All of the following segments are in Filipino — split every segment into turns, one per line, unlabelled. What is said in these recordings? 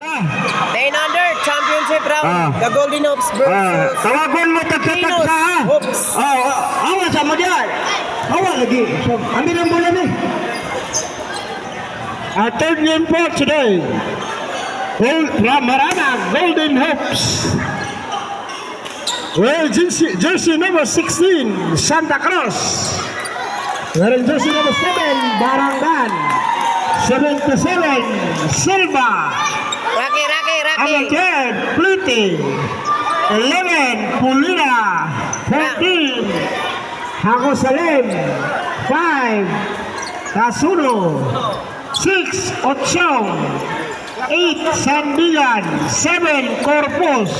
10 under, championship round. The Golden Hopes versus
Tawagon mo tagtatag sa ha.
Hopes.
Awa sama dia. Awa lagi. So, ambil ang bola ni. Third game for today. Marana Golden Hopes. Well, jersey number 16, Santa Cruz. Wearing jersey number 7, Barangan. 77, Silva.
Rocky.
Amateur, Pliti. 11, Pulira. 14, Hago Salem. 5, Casuno. 6, Ochong. 8, Sandigan. 7, Corpus.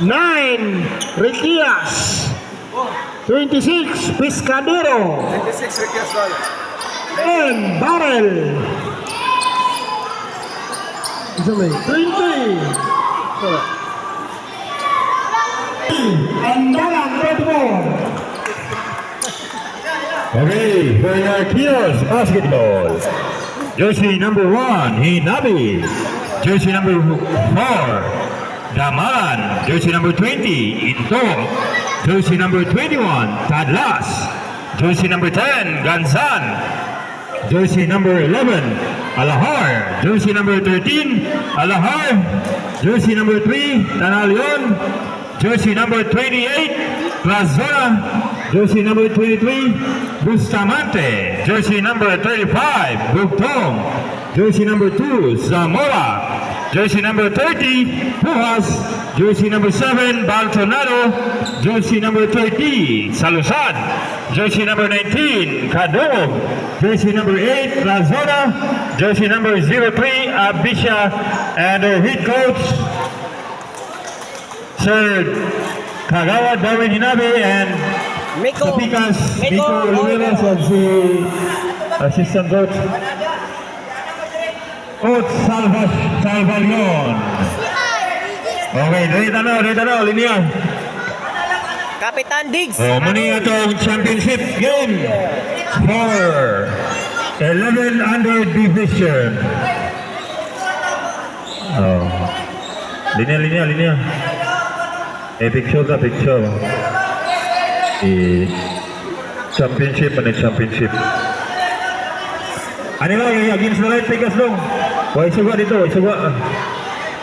9, Riquias. 26, Pescadero. 10, Barrel. 20, Andalan Football.
Okay, for your Kios basketball. Jersey number 1, Hinabi. Jersey number 4, Daman. Jersey number 20, Intong. Jersey number 21, Tadlas. Jersey number 10, Gansan. Jersey number 11, Alahar. Jersey number 13, Alahar. Jersey number 3, Tanalion. Jersey number 28, Plazona. Jersey number 23, Bustamante. Jersey number 35, Bugtong. Jersey number 2, Zamora. Jersey number 30, Pujas. Jersey number 7, Baltonado. Jersey number 30, Salusad. Jersey number 19, Kadog. Jersey number 8, Plazona. Jersey number 03, Abisha. And our head coach, Sir Kagawa Darwin Hinabi, and
Miko
Pikas Miko Oliveras as the assistant coach. Coach Salvalion. Okay, dito na, linya.
Kapitan Diggs.
Muni itong championship game for 11 under division. Linya. Picture. Championship. Ano lang, against the light, Pikas dong. Huwag suga dito.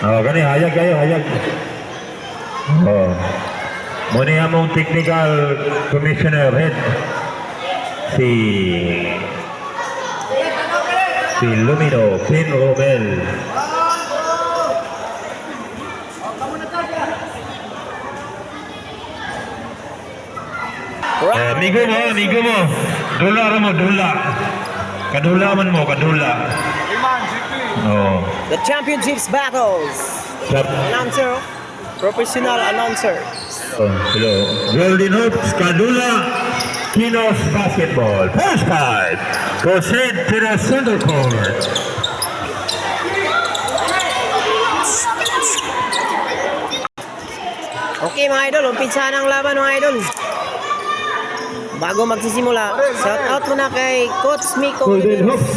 Gani, hayag kayo. Muna among technical commissioner head si Lumino Pin Romel. Migo mo. Dula. Kadula.
The championships battles. Announcer, professional announcer.
Hello. Golden Hopes, Kadula, Kinos Basketball. First five. Proceed to the center court.
Okay mga idol, umpisa ng laban mga idol. Bago magsisimula, shout out muna kay Coach Miko.
Golden Hopes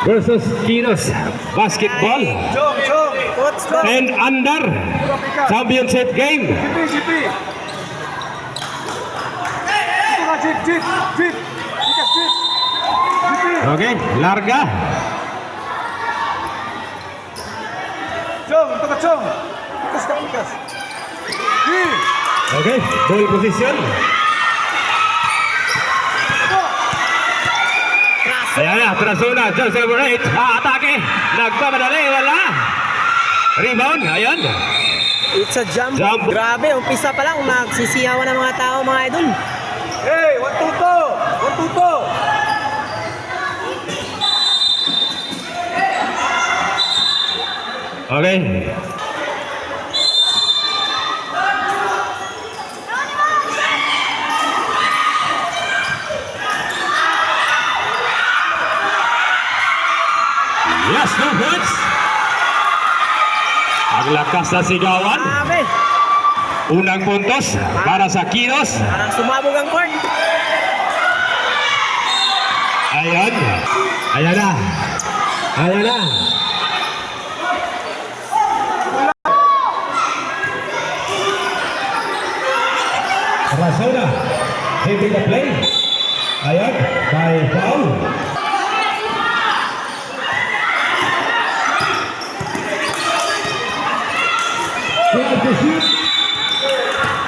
versus Kinos Basketball.
Coach
10 under championship game. Okay, larga. Okay, ball position. Ayan na, Trasuna, just number 8, atake, nagpamadali, wala. Rebound, ayan.
It's a jump. Grabe, umpisa pa lang, nagsisiyawan ng mga tao mga idol.
Hey, 1-2-2.
Okay. Yes, no hits. Ang lakas na sigawan.
Grabe,
Unang puntos para sa Kinos.
parang sumabog ang court.
Ayan.
Ayan na.
Trazona. Taking the play. Ayan, by foul. Tries to shoot.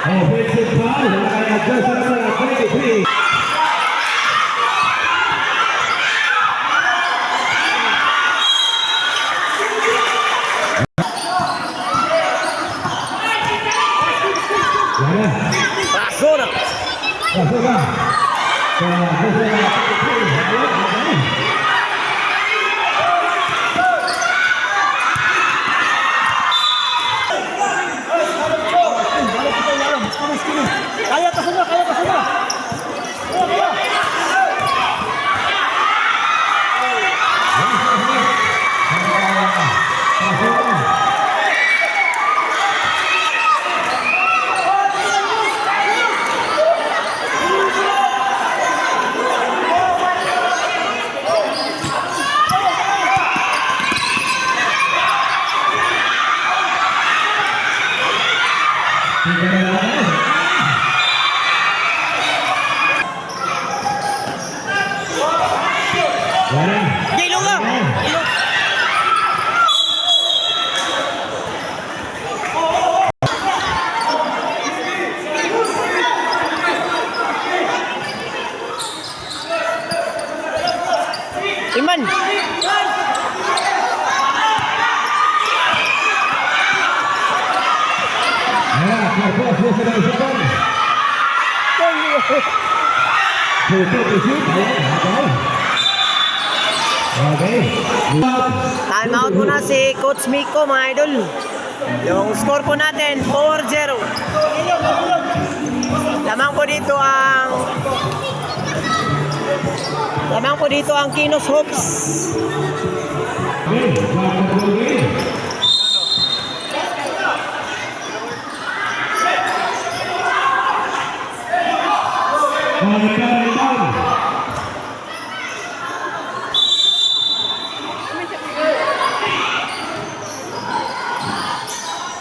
Offensive foul. Wala kaya jersey number 23. Wala.
Trazona.
Trazona.
Kaya ka suna, kaya ka suna. Ilong lang. Ilong. Iman. Time out muna si Coach Miko, mga idol. Yung score po natin, 4-0. Lamang po dito ang Kinos Hopes.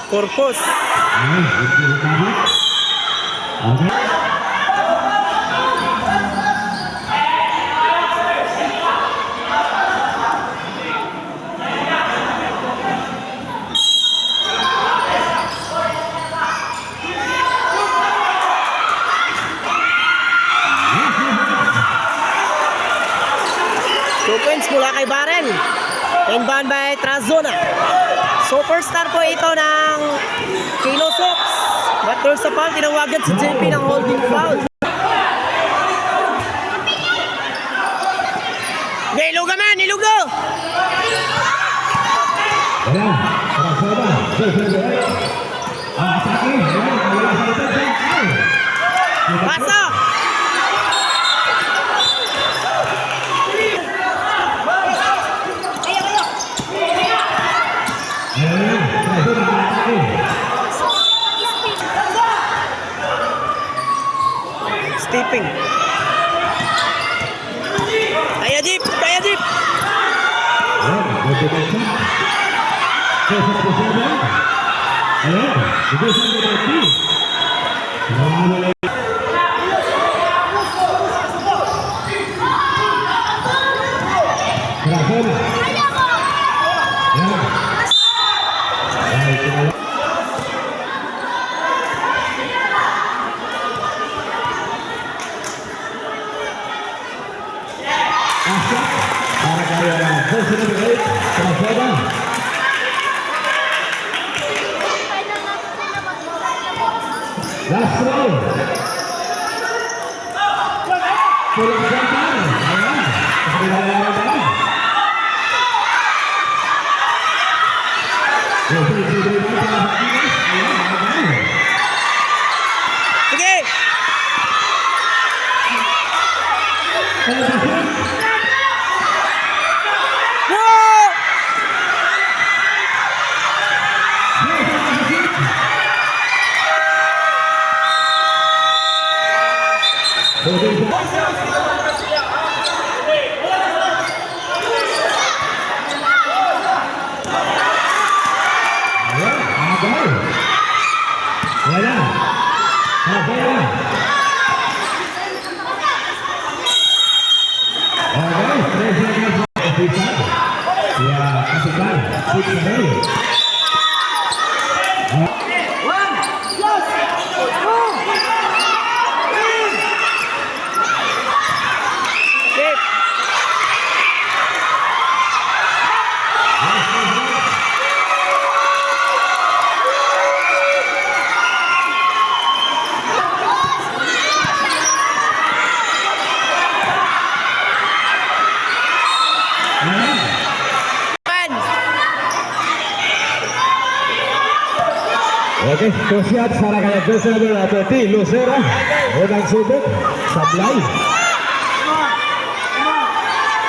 Corpus. Two points mula kay Barrel. Inbound by Trazona. Superstar po ito ng Kinos Hopes. But there's a foul. Tinawagan si JP ng holding foul. Nilog naman! Nilog no! Pasa! Stepping. Kaya jeep! Kaya jeep!
Last round. Pulang jantan.
Sige! Whoa!
Wala.
Chip. Man.
Okay, two shots para kay jersey number 13, Lucera. Unang subok, sablay.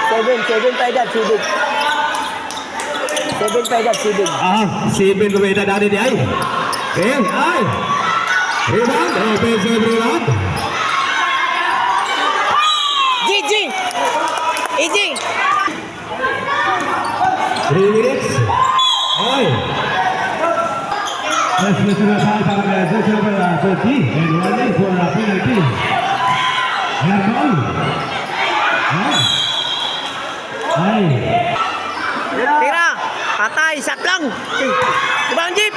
7 pa edad, sibig. 7 pa edad, sibig.
Sibin ko ito dati di ay. Okay, ay. Rebound, offensive rebound.
GG! EG!
3 minutes. Ay. Let's listen to the time para kay jersey number 13. And running for a penalty. Ayan, ball. Ay.
Tira! Patay! Shot lang! Diba ang jeep?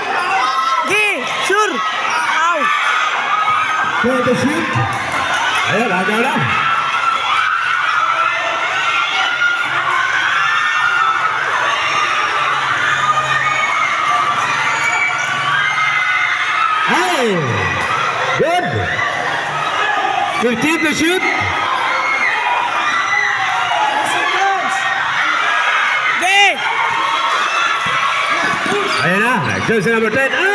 Gi! Sure! Ow!
For the shoot. Ayan, agaw lang. Ay! Good! 15 to shoot.
Gi!
Ayan na, jersey number 10. Ay!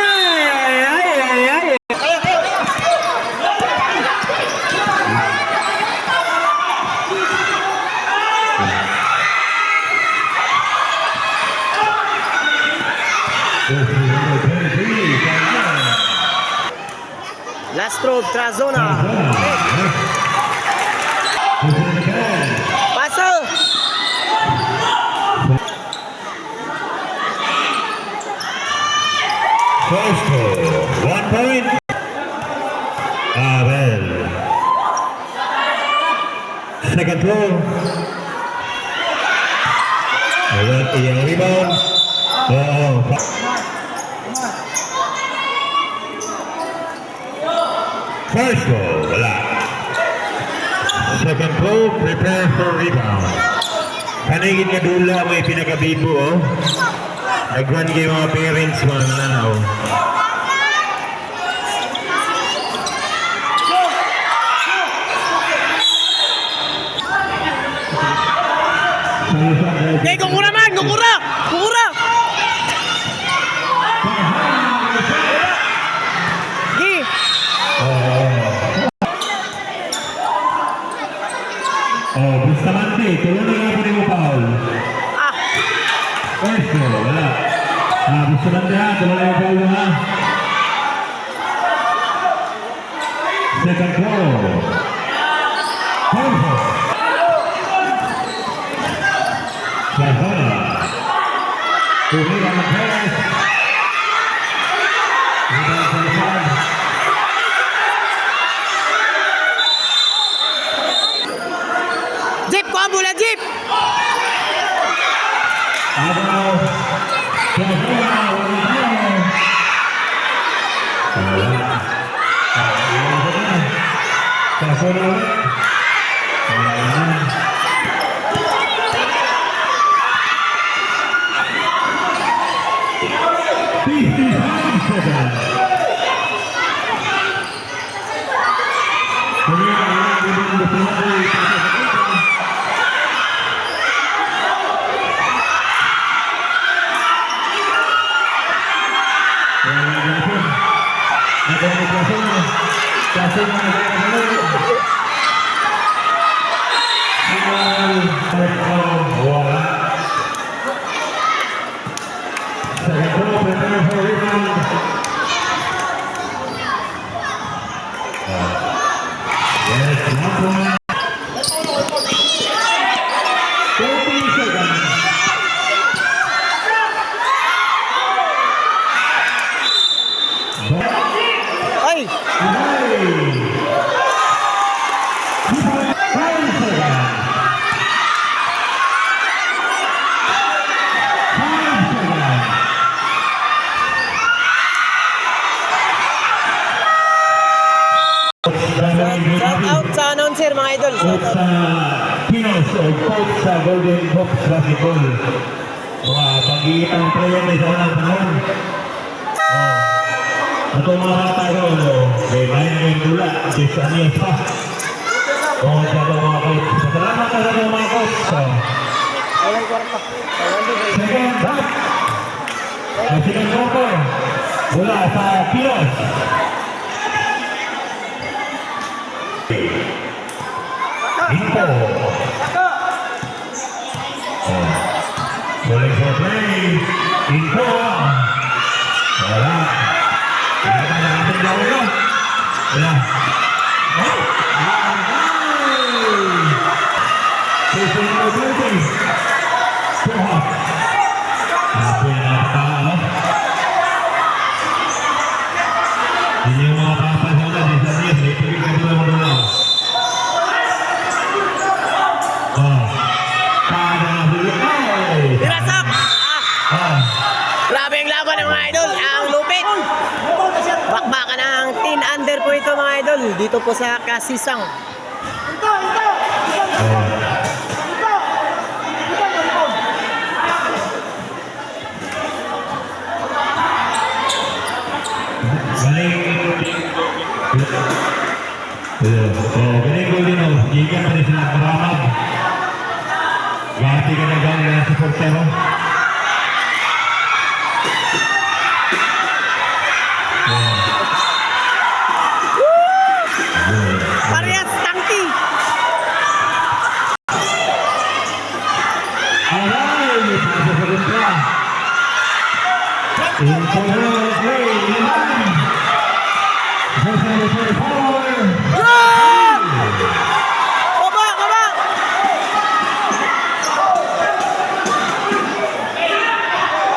Last stroke, Trazona. Paso!
First goal, 1 point. Abel. Second throw. Ayan, iyang rebound. First goal, wala. Second throw, prepare for rebound. Kanigin nga dula may pinakabibo, oh. Nagwan kayo mga parents, mga nananaw.
Gi! Gugura man! Gugura! Gugura! Gi!
Bustamante, tulungan nga po rin mo, Paul.
Ah!
First goal, wala. Bustamante ha, tulungan mo, Paul, ha. Second goal. Perfect. Lazona. Tumira ng Perez. Rebound sa Lazona.
Jeep! Kuha mula, Jeep!
Agaw. Lazona, walang tao. Lazona ulit.
Ay!
Coach sa Pinos o coach sa Golden Hawks Basketball. Mga pag-iitang player na sa unang panahon. Ito mga bata ko, may bayan na yung dula. Sa niya pa. Kung sa mga coach. Salamat na sa mga coach. Second half. Ang second quarter. Mula sa Pinos. Info. Bowling for play. Info. Wala. Hindi pa natin daw ito. Wala. Facing number 20. Puha. Happy na tao. Hindi yung mga papasalan. Di sa niya. May pagig ka doon mo doon.
Pirasak! Grabe ang laban ng mga idol. Ang lupit. Bakbakan ng 10 under po ito mga idol. Dito po sa Kasisang.
Galing ko din o. Gigan pa rin sila maramag. Gati ka na gano'n na supportero.
Parehas tangki.
Aray! May pasa sa kontra. Internal play. Liman. Defensive foul.
Goal! Baba, baba!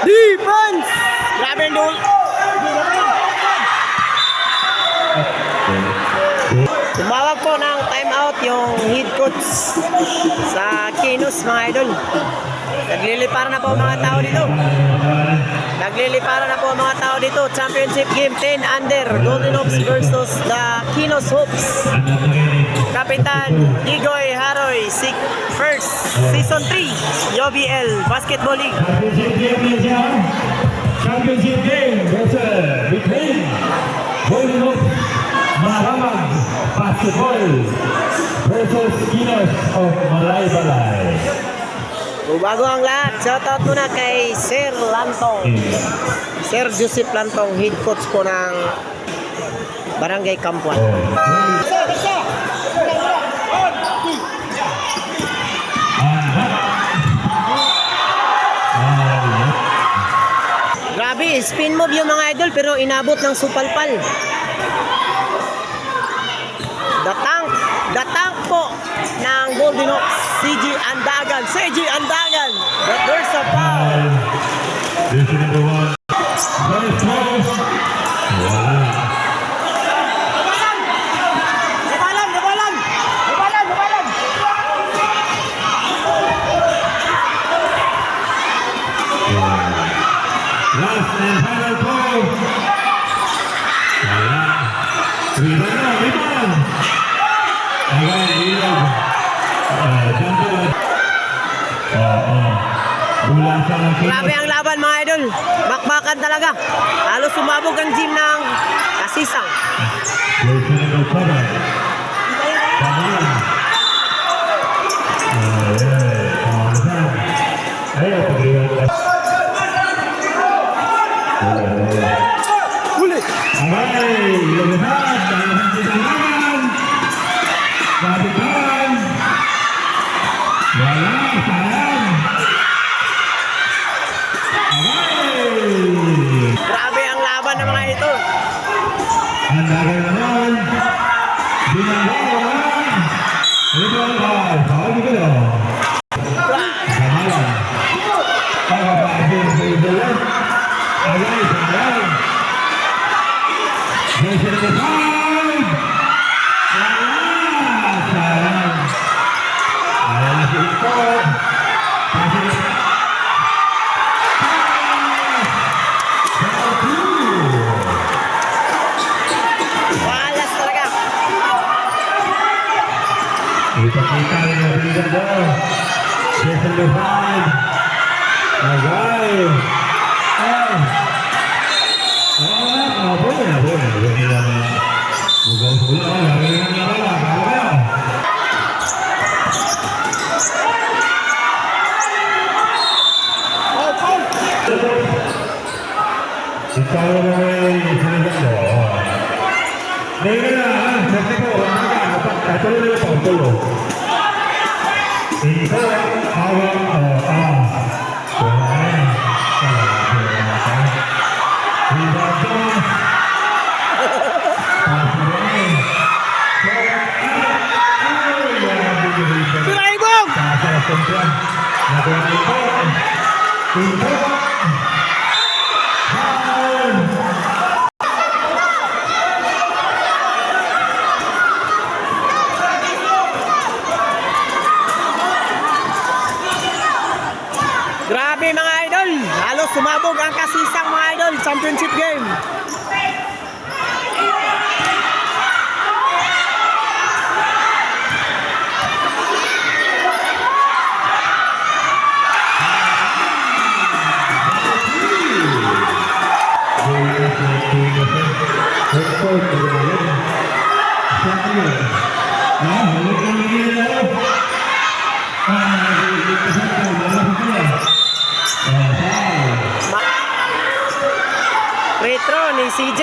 Defense! Grabe ang goal. Tumawag po ng timeout yung head coach sa Kinos mga idol. Nagliliparan na po mga tao dito. Nagliliparan na po mga tao dito. Championship game 10 under. Golden Hawks versus the Kinos Hawks. Kapitan Igoy Haroy, first season 3 UBL Basketball League.
Championship game na siya. Championship game between Golden Hawks Maramag Basketball versus Kinos of Malaybalay.
Bago ang lahat, shoutout muna kay Sir Lantong. Sir Joseph Lantong, head coach po ng Barangay Kampuan. Grabe, spin move yung mga idol pero inabot ng supalpal. The tank po ng Golden Hawks, CJ Andagan. But there's a foul.
This is number 1. First foul. Wala.
Gabalan!
Last and final call. Wala. Rebound. Again, ilog. Jumper. Bulan sa ng
Grabe ang laban mga idol. Bakbakan talaga. Halos sumabog ang gym ng Kasisang.
Huli. Agay, lumihat. Kapitan. Wala, sayang. Agay.
Grabe ang laban ng mga ito.
Ang lagay naman. Binanggawan. Ito ang foul dito. Samalan. Pagkapasin sa idolan. Agay, sayang. Pressure to 5. Wala, sayang. Wala si Ito. Pasok na.
Walas talaga.
Ipakita rin ang bigan daw. Jason Lufan. Agay. Boleh. Ini nama. Bukan bola. Ini bola. Kita mulai sini dulu. Dengan nanti kau orang dapat kacau dia pantau. Ini awak
Sulaibong! Grabe mga idol, halos sumabog ang kasisang mga idol, championship game. Retro ni CJ.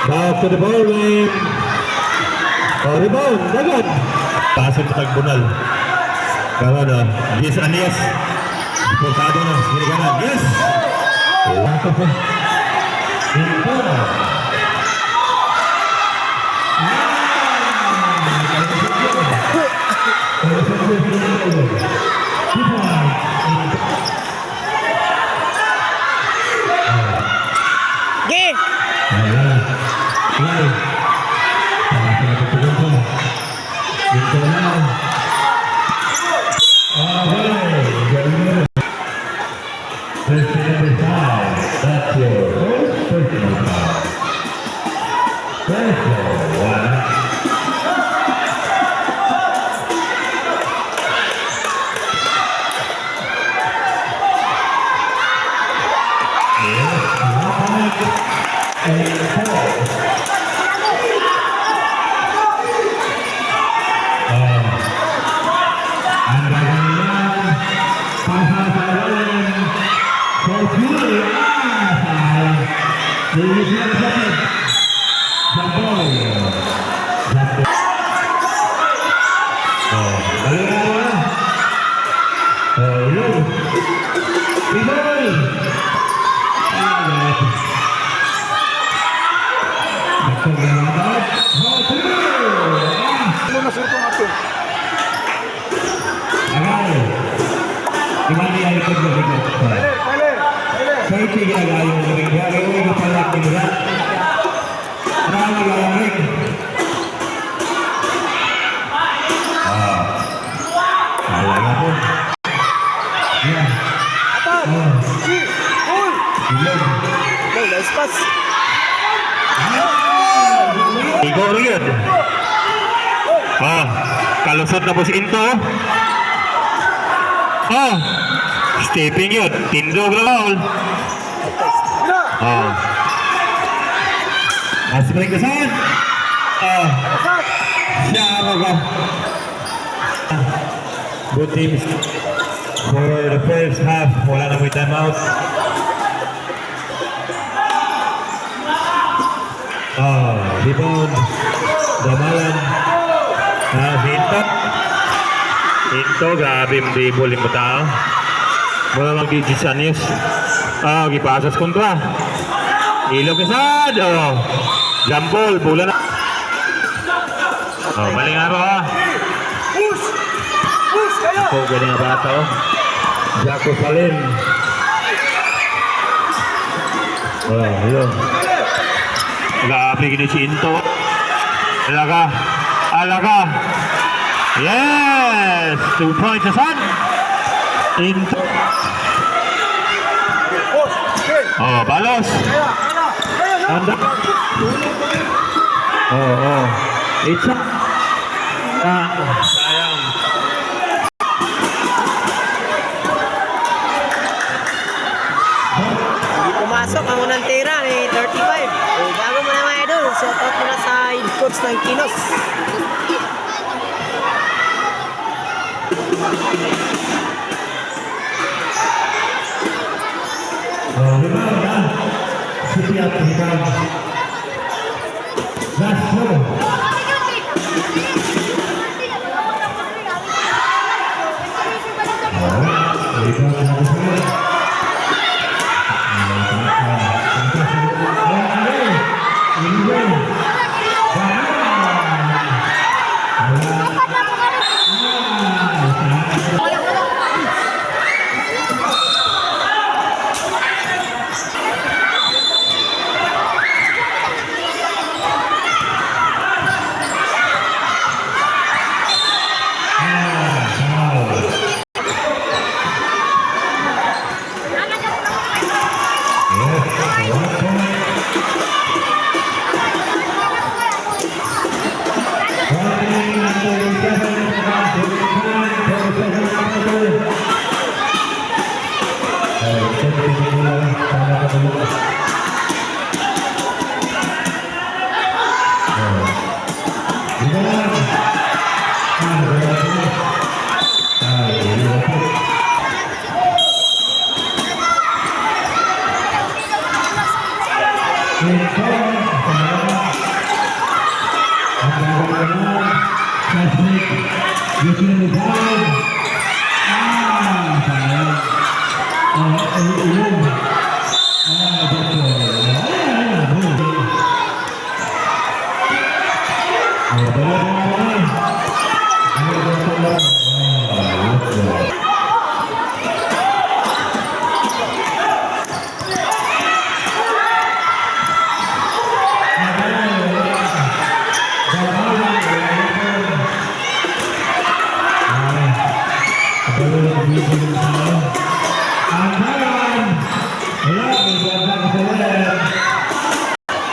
Back to the ball game. Rebound, dagan. Pasok sa tagbunal. Kawan na. Yes, Anias. Portado na. Sini kanan. Yes. Lato po. Ito.
Ge!
That's your first personal foul. Personal one. Gimana yang ikut begitu? Saya kira gayung ring dia, gayung kepala kira. Ramai gayung ring. Ayah pun. Ya.
Oh, nice pass.
Igo rin. Kalusot na po si Into. Stepping yun. Tindog na ball.
Aspring kesan. Siapa? Both teams for the first half. Wala na may timeout. Rebound. Damalan.
Into, grabe yung dribble yung tao. Wala lang digits Anias. Gipasas kontra. Ilog kasad. Jump ball, bola na. Oh, mali nga ba ha?
Push! Push kayo!
Ako, galing nga bata oh.
Jaco Salim. Oh, yun.
Nag-a-apply gini si Into. Alaga. Alaga. Yes! 2 points sa San. Into.
Push! Okay!
Oh, balos.
Kaya! Kaya! Kaya!
Anda. Oh. It's up.
Sayang.
Hindi pumasok ang unang tira ni 35. O bago mo na mga idol, shout out muna sa head coach ng Kinos.
Oh, rebound ha. City up, rebound. Last throw. Rebound na gusto.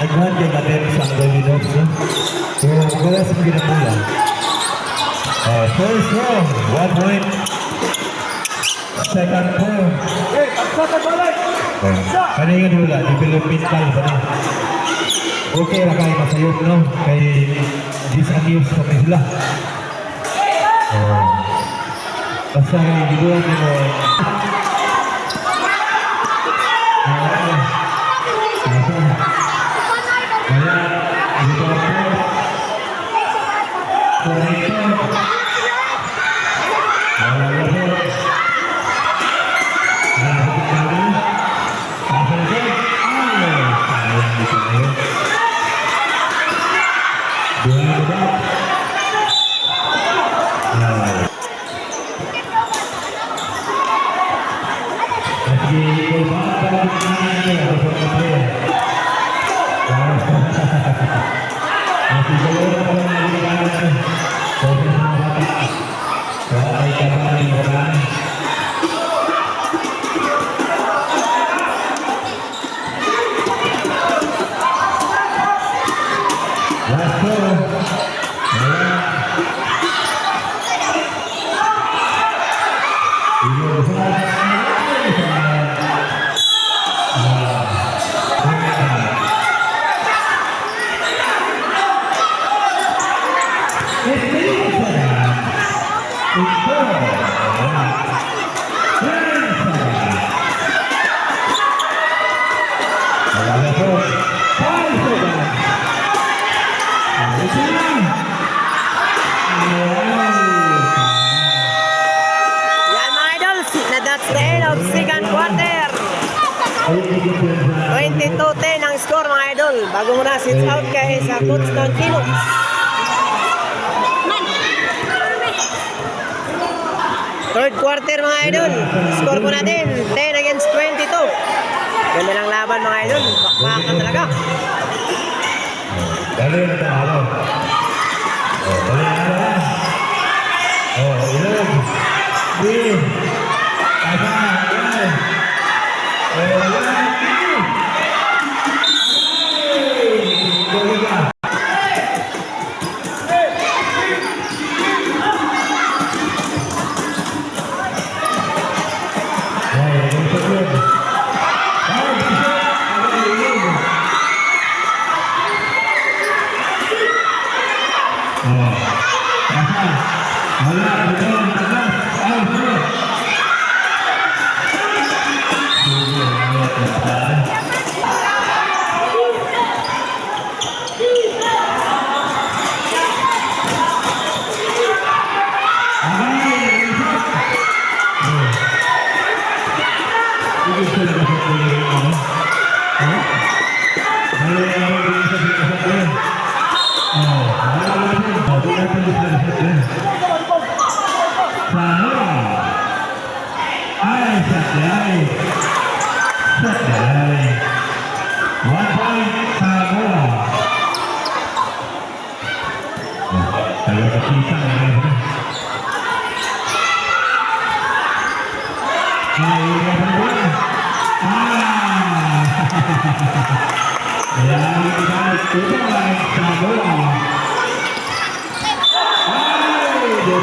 Naghan kay natin sa Angelinos. So, gawas mo ginapula. First row, 1 point. Second row.
Hey! Taksa ka balik!
Kanina nila, developmental ba na? Okay na kayo masayot, no? Kay disannews sa sila. Basta kayo gibuhat mo.
Yan mga idol, that's the end of second quarter. 22-10 ang score mga idol. Bago muna sit out kay sa coach ng Kinos. Third quarter mga idol. Score po natin 10 against 22. Ganda ng laban mga idol. Bakbakan talaga.
Dali na tayo. Dali na. Ilog. Green. Asa.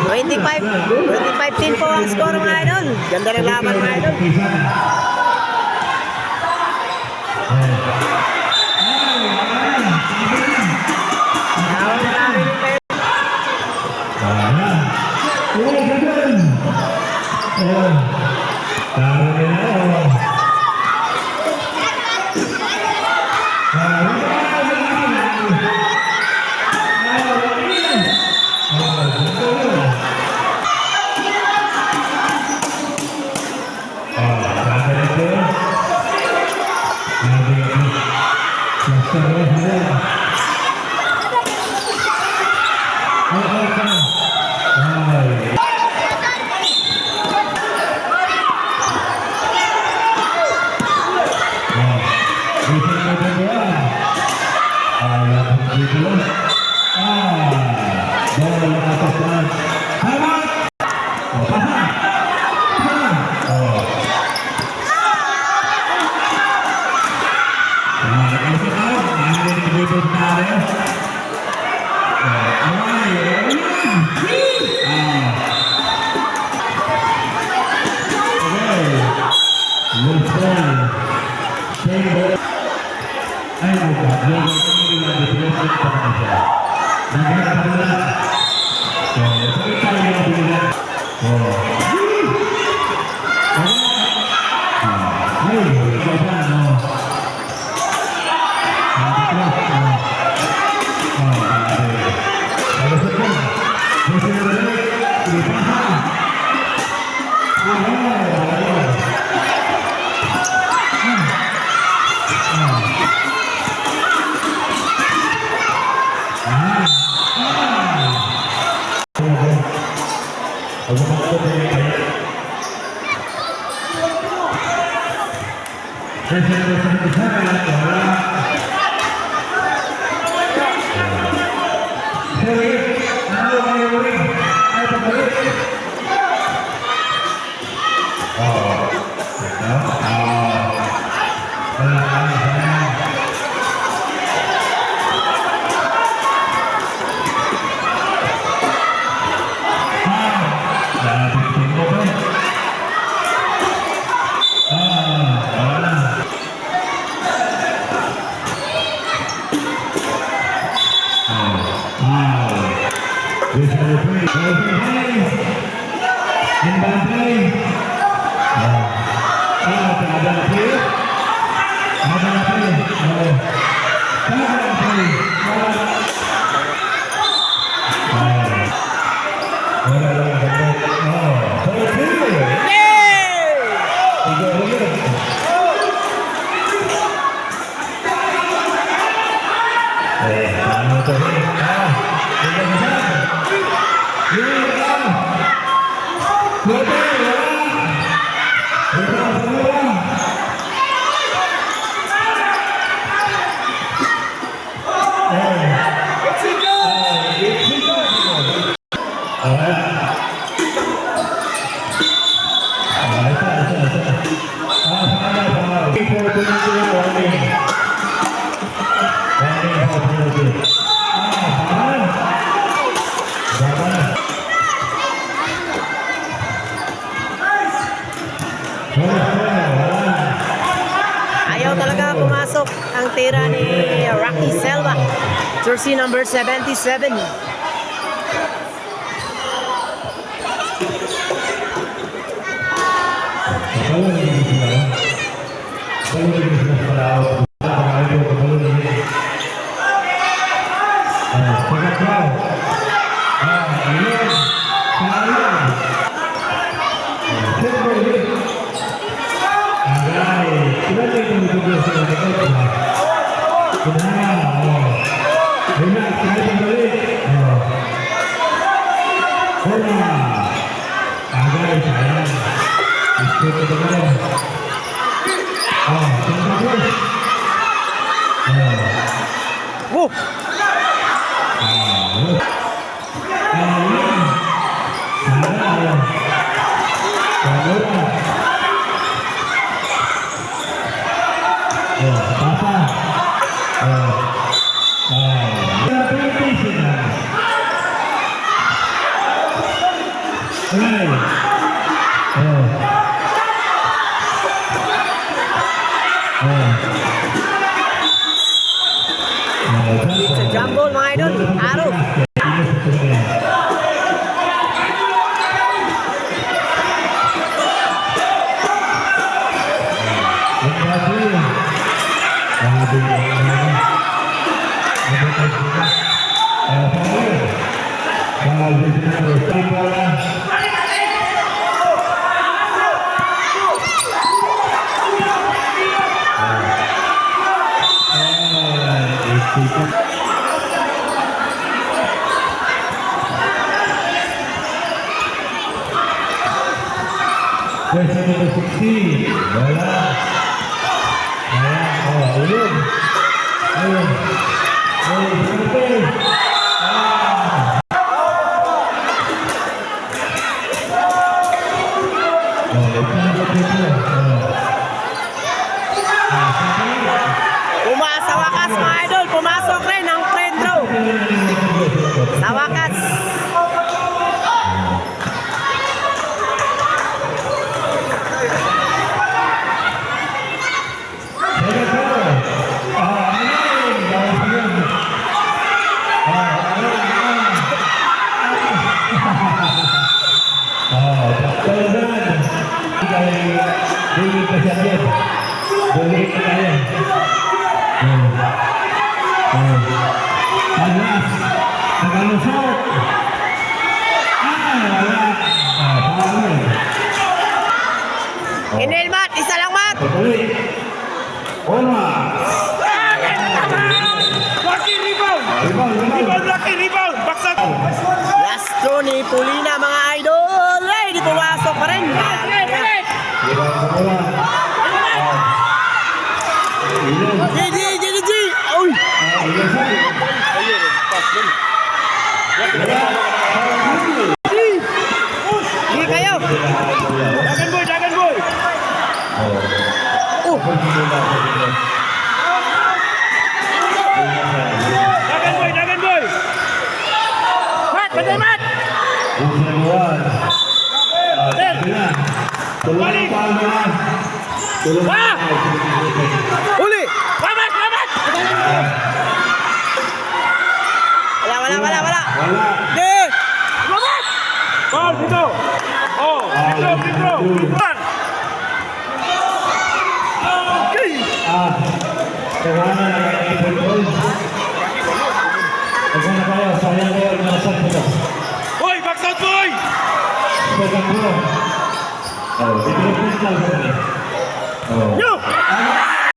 Twenty-five 10 po ang score mga idol. Ganda ng laban mga idol.
Good.
Ayaw talaga pumasok ang tira ni Rocky Selva. Jersey number 77. Woo! Sa jumble mga idol, araw.
Question number 16. Wala. Ayan. Oh, ulog. Ayun. Ayun. Ayun.
Sa wakas mga idol, pumasok rin ang friend row. Sa wakas. Inilmat, isa lang mat.
Lucky rebound! Rebound, lucky rebound! Baksak!
Last throw ni Pulina mga idol. Ay, di pumasok pa rin. GG. Uy. Di kayo.
Dagan boy! Dagan boy! Mat! Patay mat! Balik!
Uli.
Lamat!
Wala. Di.
Lamat! Ball dito! Oh! Dito! One! Okay! Boy! Box out boy! Yo!